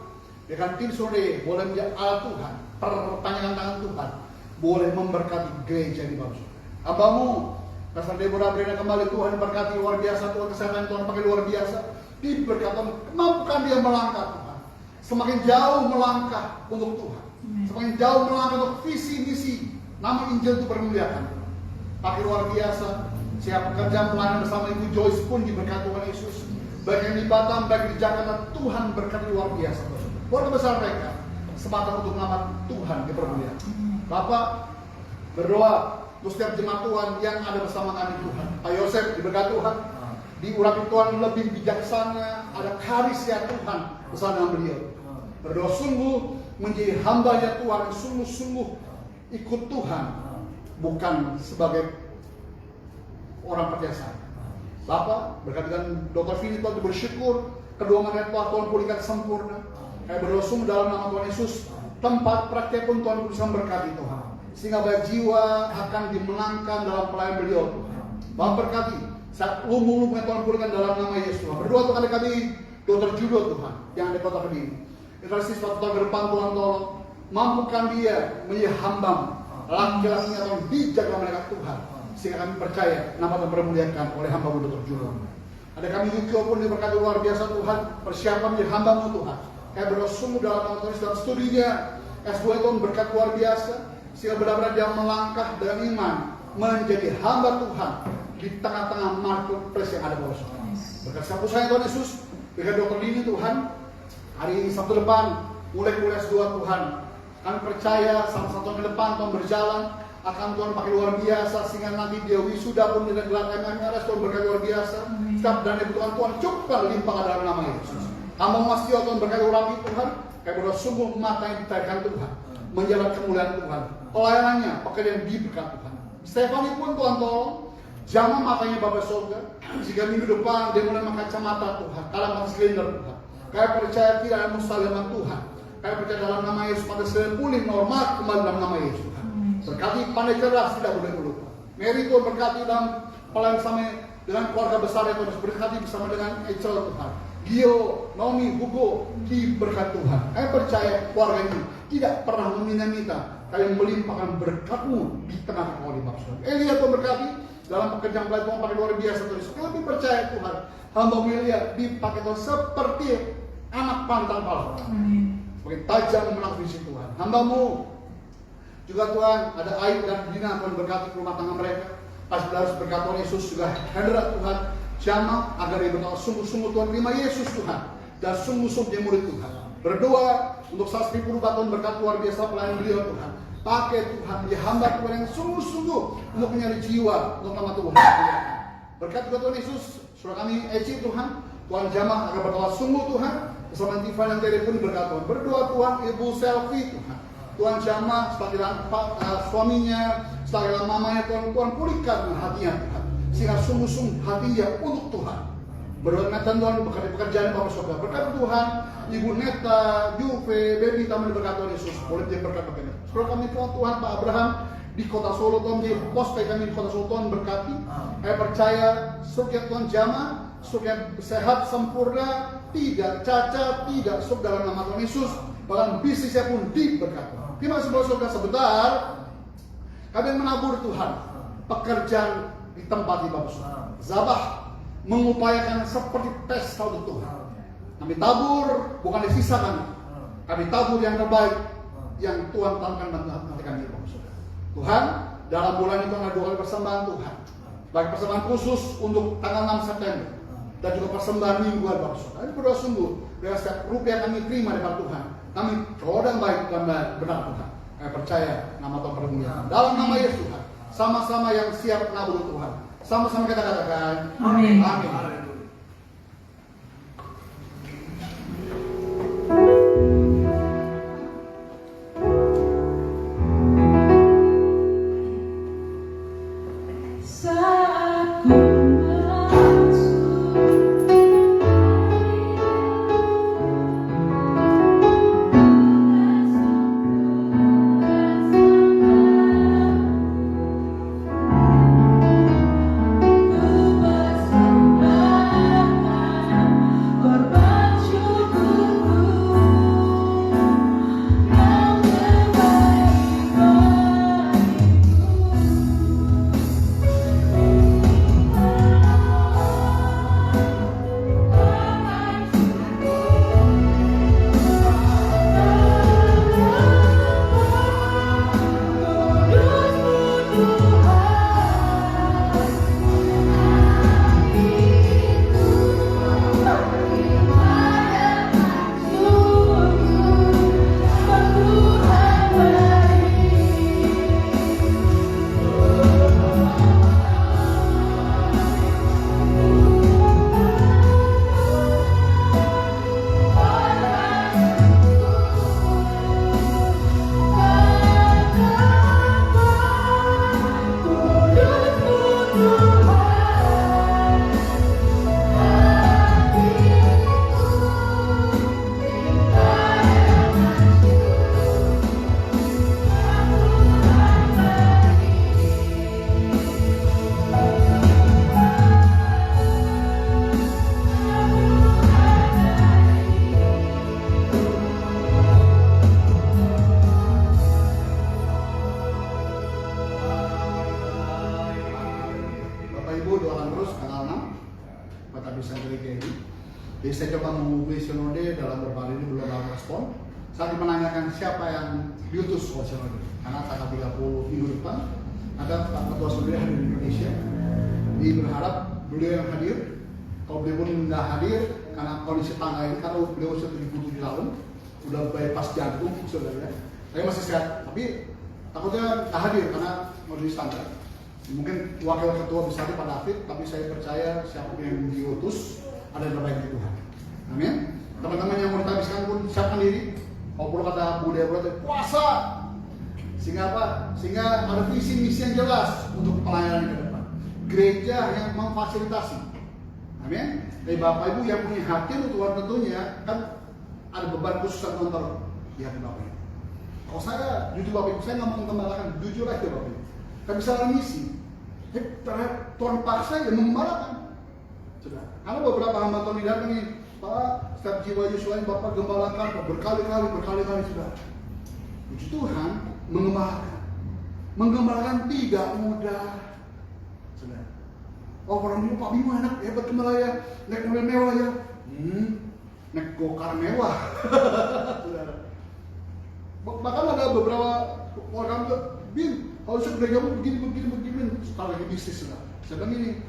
dengan tim Sinode boleh menjadi alat Tuhan, perpanjangan tangan Tuhan, boleh memberkati gereja di bawah. Hamba-Mu Pastor Deborah Brenda kembali, Tuhan berkati luar biasa, Tuhan kesehatan Tuhan pakai luar biasa. Diberkati, mampukan dia melangkah Tuhan. Semakin jauh melangkah untuk Tuhan. Semakin jauh melangkah untuk visi misi nama Injil itu bermuliakan. Pakai luar biasa. Siap pekerjaan pelayanan bersama Ibu Joyce pun diberkati Tuhan Yesus. Baik yang di Batam, baik di Jakarta, Tuhan berkati luar biasa. Keluarga besar mereka, kesempatan untuk nama Tuhan dipermuliakan. Bapak berdoa untuk setiap jemaat Tuhan yang ada bersama kami Tuhan. Pak Yosef diberkati Tuhan, diurapi Tuhan lebih bijaksana, ada karisya Tuhan bersama dengan beliau. Berdoa sungguh menjadi hamba-Nya Tuhan, sungguh-sungguh ikut Tuhan, bukan sebagai orang percaya saya. Bapak berkati dengan Dr. Vini Tuhan bersyukur kedua mereka Tuhan pulihkan sempurna. Saya berdoa sungguh dalam nama Tuhan Yesus, tempat praktek pun Tuhan bisa berkati Tuhan. Sehingga banyak jiwa akan dimenangkan dalam pelayanan beliau Tuhan. Bapak berkati saat lumung-lumung yang Tuhan pulihkan dalam nama Yesus Tuhan. Berdoa Tuhan kami Dr. Judo Tuhan yang ada di kota Kediri. Investasi 1 tahun ke depan Tuhan tolong mampukan dia menjadi hamba laki-laki yang bijak dalam mereka Tuhan. Sehingga kami percaya nama Tuhan dipermuliakan oleh hamba-Mu Dr. Judo. Ada kami Yukio pun diberkati luar biasa Tuhan. Persiapan menjadi hamba-Mu Tuhan. Kami berdoa sungguh dalam nama Tuhan dalam studinya S2 Tuhan berkat luar biasa. Sehingga benar-benar dia melangkah dengan iman menjadi hamba Tuhan di tengah-tengah marketplace yang ada bawah. Berkat siapa saya Tuhan Yesus, berkat Dr. Lini Tuhan, hari Sabtu depan mulai kuliah S2 Tuhan. Kami percaya sama 1 tahun ke depan Tuhan berjalan akan Tuhan pakai luar biasa sehingga nanti dia wisuda pun dengan gelar MMRS Tuhan berkat luar biasa. Setiap dan kebutuhan Tuhan cukup limpah dalam nama Yesus. Hamba Mas Tio Tuhan berkat urapi Tuhan. Kami berdoa sungguh mata yang ditayarkan Tuhan menjalan kemuliaan Tuhan. Pelayanannya pekerjaan diberkati Tuhan. Stefani pun Tuhan tolong jamah matanya Bapak Surga. Jika minggu depan dia mulai makan kacamata Tuhan, kalangan silinder Tuhan. Kami percaya tidak ada mustahil Tuhan. Kami percaya dalam nama Yesus pada selain pulih normal kembali dalam nama Yesus Tuhan. Berkati pandai cerdas tidak boleh lupa. Mary Tuhan berkati dalam pelayan sama dengan keluarga besar itu berkati bersama dengan Echel Tuhan. Gio, Nomi, Hugo diberkat Tuhan. Kami percaya keluarga ini tidak pernah meminta-minta. Kalian melimpahkan berkat-Mu di tengah kau di maksud. Elia Tuhan berkati dalam pekerjaan pelayan Tuhan pakai luar biasa terus. Kami percaya Tuhan, hamba Elia dipakai Tuhan seperti anak pantang pala. Sebagai tajam menang visi Tuhan. Hamba-Mu juga Tuhan ada Aib dan Dina Tuhan berkati rumah tangga mereka. Pas harus berkat Tuhan Yesus juga hadirat Tuhan. Jamaah agar dia berdoa sungguh-sungguh Tuhan terima Yesus Tuhan dan sungguh-sungguh dia murid Tuhan. Berdoa untuk Sastri Purba Tuhan berkat luar biasa pelayanan beliau Tuhan. Pakai Tuhan dia hamba Tuhan yang sungguh-sungguh untuk mencari jiwa untuk nama Tuhan. Berkat juga Tuhan Yesus. Surah kami Eci Tuhan. Tuhan jamaah agar berdoa sungguh Tuhan. Bersama Tifa dan Tere pun berkat Tuhan. Berdoa Tuhan Ibu Selfie Tuhan. Tuhan jamaah setelah suaminya, setelah mamanya Tuhan pulihkan hatinya Tuhan. Sehingga sungguh-sungguh hatinya untuk Tuhan. Berdoa Nathan Tuhan bekerja pekerjaan Bapak Saudara. Berkat Tuhan, Ibu Neta, Juve, Baby tamu berkat Tuhan Yesus. Boleh dia berkat pekerjaan. Sekolah kami Tuhan Pak Abraham di kota Solo Tuhan jadi pos kami di kota Solo Tuhan berkati. Saya percaya surga Tuhan jamaah, surga sehat sempurna, tidak cacat, tidak sub dalam nama Tuhan Yesus. Bahkan bisnisnya pun diberkati. Terima kasih Bapak Saudara sebentar. Kami menabur Tuhan pekerjaan di tempat di Bapak Saudara. Zabah mengupayakan seperti pesta untuk Tuhan. Kami tabur bukan disisakan. Kami tabur yang terbaik yang Tuhan tanamkan dalam hati kami Bapak Saudara. Tuhan dalam bulan itu ada 2 kali persembahan Tuhan. Baik persembahan khusus untuk tanggal 6 September dan juga persembahan mingguan Bapak Saudara. Ini berdoa sungguh dengan setiap rupiah kami terima dari Tuhan. Kami rodang baik dan benar Tuhan. Kami percaya nama Tuhan bermulia. Dalam nama Yesus Tuhan, sama-sama yang siap mengabdi Tuhan. Sama-sama kita katakan, Amin. Amin. Saat ku Jadi saya coba menghubungi sinode dalam beberapa hari ini belum ada respon. Saya menanyakan siapa yang diutus oleh sinode. Karena tanggal 30 minggu depan ada ketua sinode hadir di Indonesia. Jadi berharap beliau yang hadir. Kalau beliau pun nggak hadir karena kondisi tangga ini, karena beliau sudah 77 tahun, udah bypass jantung saudara. Saya masih sehat, tapi takutnya nggak hadir karena kondisi standar. Mungkin wakil ketua besar Pak David, tapi saya percaya siapapun yang diutus ada yang terbaik di Tuhan. Amin. Teman-teman yang mau ditabiskan pun siapkan diri. Kalau perlu kata Bu Deborah, puasa. Sehingga apa? Sehingga ada visi misi yang jelas untuk pelayanan ke depan. Gereja yang memfasilitasi. Amin. Dari Bapak Ibu yang punya hati untuk Tuhan tentunya kan ada beban khusus yang nonton di hati Bapak Ibu. Kalau saya jujur Bapak Ibu, saya nggak mau mengembalakan, jujur aja Bapak Ibu. Kan bisa ada misi. Tuhan paksa yang mengembalakan. Sudah. Karena beberapa hamba Tuhan di dalam ini, Pak, setiap jiwa Yosua ini Bapak gembalakan berkali-kali sudah. Puji Tuhan, mengembalakan tidak mudah. Sudah. Oh, orang ini Pak Bimo enak, hebat gembala ya, naik mobil mewah ya, naik gokar mewah. Bahkan ada beberapa orang juga, Bin, harusnya gerejamu begini, setelah lagi bisnis sudah. Sedang ini,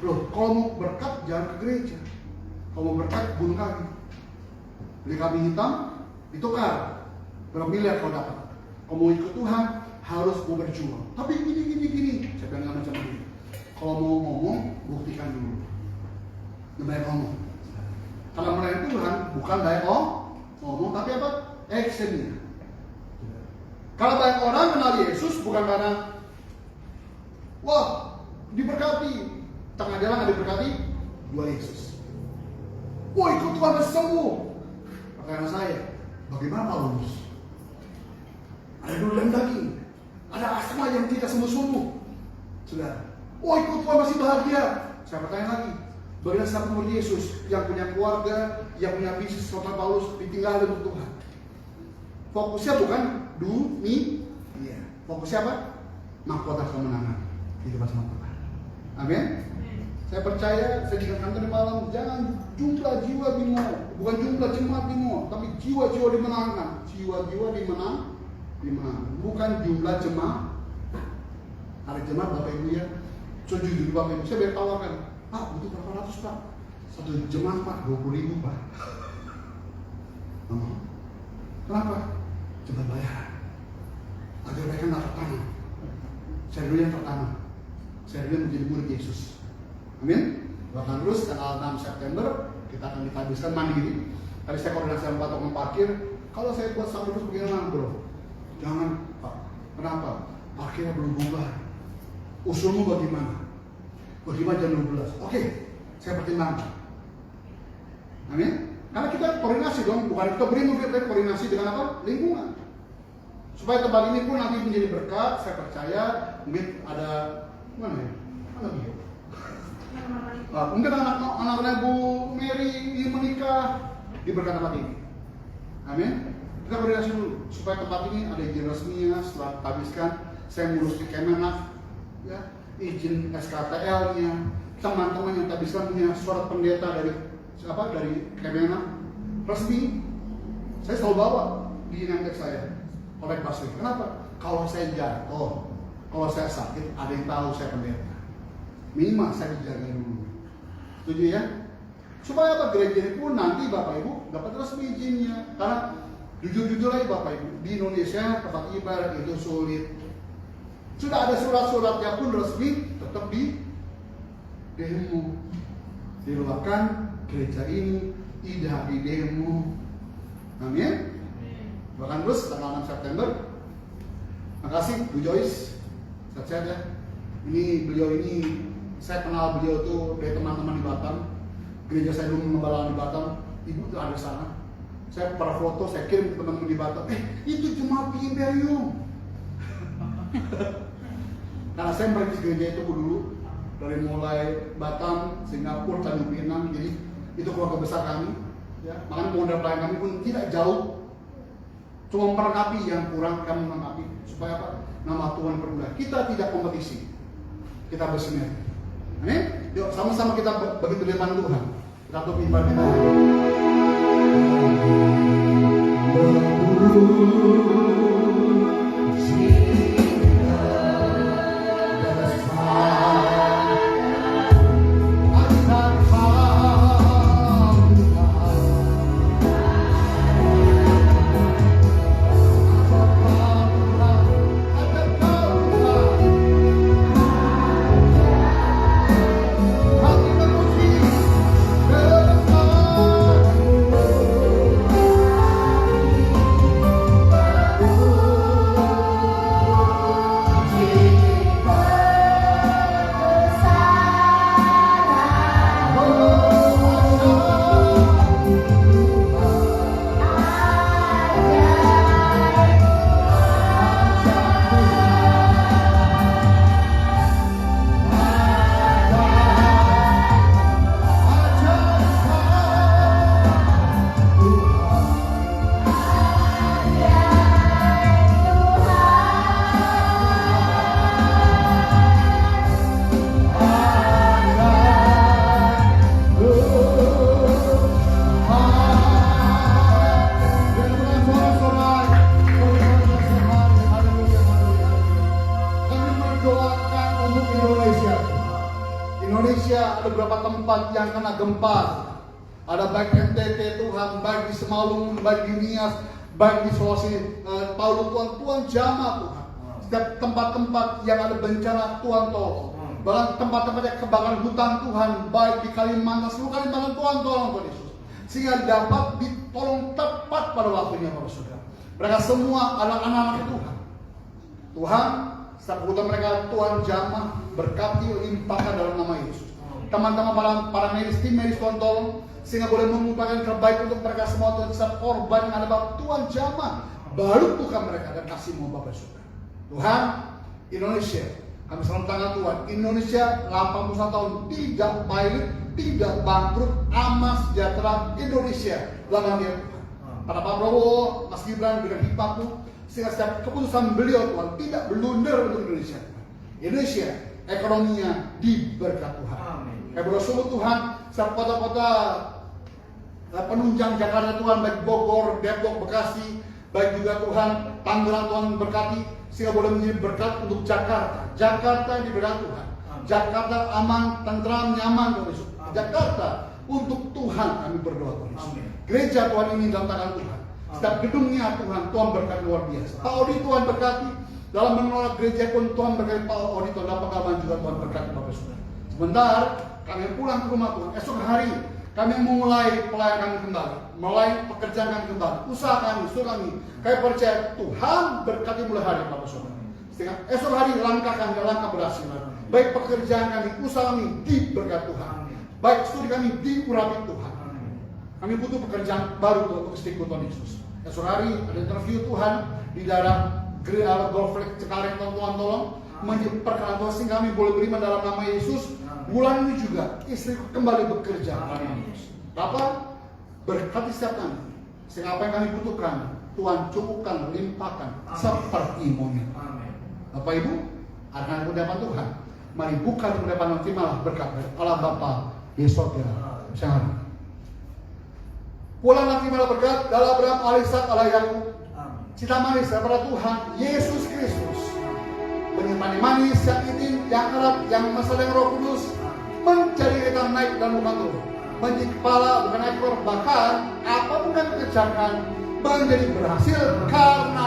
loh, kalau mau berkat jangan ke gereja. Kalau mau berkat bunuh kami. Beli kambing hitam, ditukar. Berapa miliar kau dapat. Kalau mau ikut Tuhan, harus mau berjuang. Tapi gini. Saya bilang macam ini. Kalau mau ngomong, buktikan dulu. Banyak ngomong. Karena melayani Tuhan bukan banyak ngomong, tapi apa? Actionnya. Kalau banyak orang kenal Yesus bukan karena wah diberkati, tengah jalan ada diberkati, jual Yesus. Wah ikut Tuhan sembuh. Pertanyaan saya, bagaimana Paulus? Ada durian daging, ada asma yang tidak sembuh-sembuh. Sudah. Wah ikut Tuhan masih bahagia. Saya bertanya lagi, bagaimana siapa murid Yesus yang punya keluarga, yang punya bisnis seperti Paulus ditinggalin untuk Tuhan? Fokusnya bukan dunia. Fokusnya apa? Mahkota kemenangan di depan sama Tuhan. Amin. Saya percaya, saya juga kantor di malam, jangan jumlah jiwa bingung, bukan jumlah jemaat bingung, tapi jiwa-jiwa dimenangkan, jiwa-jiwa dimenang, bukan jumlah jemaat. Ada jemaat Bapak Ibu ya, jujur Bapak Ibu, saya biar tawarkan, Pak butuh berapa ratus Pak? Satu jemaat Pak, 20.000 Pak. Kenapa? Cuma bayaran. Agar mereka nggak tertanam. Saya dulu yang tertanam. Saya dulu menjadi murid Yesus. Amin. Bahkan terus tanggal 6 September kita akan dihabiskan mandiri. Tadi saya koordinasi sama Pak Tukang parkir. Kalau saya buat sama terus bagaimana, bro? Jangan, Pak. Kenapa? Parkirnya belum bubar. Usulmu bagaimana? Bagaimana jam 12? Oke, saya pertimbangkan. Amin. Karena kita koordinasi dong, bukan kita beri mungkin koordinasi dengan apa? Lingkungan. Supaya tempat ini pun nanti menjadi berkat, saya percaya mungkin ada mana ya? Mana dia? Mungkin anak-anaknya Bu Mary yang menikah diberkati tempat ini. Amin. Kita koordinasi dulu supaya tempat ini ada izin resminya. Setelah habiskan, saya ngurus di Kemenak, ya, izin SKTL-nya. Teman-teman yang habiskan punya surat pendeta dari Kemenak resmi. Saya selalu bawa di nempel saya. Oleh pastor. Kenapa? Kalau saya jatuh, kalau saya sakit, ada yang tahu saya pendeta. Minimal saya dijaga dulu. Setuju ya? Supaya apa? Gereja ini pun nanti Bapak Ibu dapat resmi izinnya. Karena jujur-jujur aja Bapak Ibu, di Indonesia tempat ibadat itu sulit. Sudah ada surat-suratnya pun resmi, tetap di demo. Dilupakan gereja ini tidak di demo. Amin. Bahkan terus tanggal 6 September. Makasih Bu Joyce. Sehat-sehat ya. Beliau ini saya kenal beliau tuh dari teman-teman di Batam. Gereja saya dulu mengembala di Batam. Ibu tuh ada di sana. Saya pernah foto, saya kirim ke teman-teman di Batam. Itu cuma Imperium. Karena saya merintis gereja itu dulu dari mulai Batam, Singapura, Tanjung Pinang. Jadi itu keluarga besar kami. Ya, makanya modal pelayan kami pun tidak jauh. Cuma memperlengkapi yang kurang, kami melengkapi supaya apa? Nama Tuhan bermulia. Kita tidak kompetisi, kita bersinergi. Amin. Yuk sama-sama kita begitu firman Tuhan. Kita tutup ibadah kita. Indonesia ada beberapa tempat yang kena gempa. Ada baik NTT Tuhan, baik di Semalung, baik di Nias, baik di Sulawesi Palu. Tuhan jamah Tuhan. Setiap tempat-tempat yang ada bencana Tuhan tolong. Bahkan tempat-tempat yang kebakaran hutan Tuhan, baik di Kalimantan, seluruh Kalimantan Tuhan tolong Tuhan Yesus. Sehingga dapat ditolong tepat pada waktunya para saudara. Mereka semua adalah anak-anak Tuhan. Tuhan, setiap kebutuhan mereka Tuhan jamah, berkati, limpahkan dalam nama Yesus. Teman-teman para medis, tim medis Tuhan tolong, sehingga boleh mengupakan terbaik untuk mereka semua. Tuhan, setiap korban yang ada Bapak Tuhan jamah, baru bukan mereka dan kasih mau Bapak Saudara. Tuhan, Indonesia, kami selalu tangan Tuhan. Indonesia 81 tahun tidak pilot, tidak bangkrut, aman sejahtera. Indonesia dalam dia Tuhan. Pada Pak Prabowo, Mas Gibran, dengan hikmatmu, sehingga setiap keputusan beliau Tuhan tidak blunder untuk Indonesia. Indonesia ekonominya diberkat Tuhan. Kami bersyukur Tuhan, setiap kota-kota penunjang Jakarta Tuhan, baik Bogor, Depok, Bekasi, baik juga Tuhan Tangerang Tuhan berkati, sehingga boleh menjadi berkat untuk Jakarta. Jakarta diberkati Tuhan. Jakarta aman, tentram, nyaman Tuhan Yesus. Jakarta untuk Tuhan kami berdoa Tuhan Yesus. Gereja Tuhan ini dalam tangan Tuhan. Setiap gedungnya Tuhan berkati luar biasa. Pak Odi Tuhan berkati. Dalam mengelola gereja pun Tuhan berkati Pak Odi. Dalam pengalaman juga Tuhan berkati Bapak Saudara. Sebentar kami pulang ke rumah Tuhan. Esok hari kami mulai pelayanan kami kembali. Mulai pekerjaan kami kembali. Usaha kami, kami percaya Tuhan berkati mulai hari Bapak Saudara. Sehingga esok hari langkah kami langkah berhasil. Baik pekerjaan kami, usaha kami diberkati Tuhan. Baik studi kami diurapi Tuhan. Kami butuh pekerjaan baru untuk istiqomah Tuhan Yesus. Esok hari ada interview Tuhan di daerah Golf Lake Cengkareng. Tuhan tolong perkenan Tuhan sehingga kami boleh beriman dalam nama Yesus. Bulan ini juga istriku kembali bekerja. Bapak berkati setiap kami. Sehingga apa yang kami butuhkan Tuhan cukupkan, limpahkan seperti monyet. Bapak Ibu, anak kudapan Tuhan, mari buka di kudapan terimalah berkat dari Allah Bapa di sorga. Shalom. Pulang nanti malah berkat dalam Abraham, Alisa, Allah Yakub. Cita manis daripada Tuhan Yesus Kristus, penyimpan manis yang intim, yang erat, yang mesra dengan Roh Kudus, menjadi kita naik dan bukan turun, menjadi kepala bukan ekor, bahkan apapun yang dikerjakan menjadi berhasil karena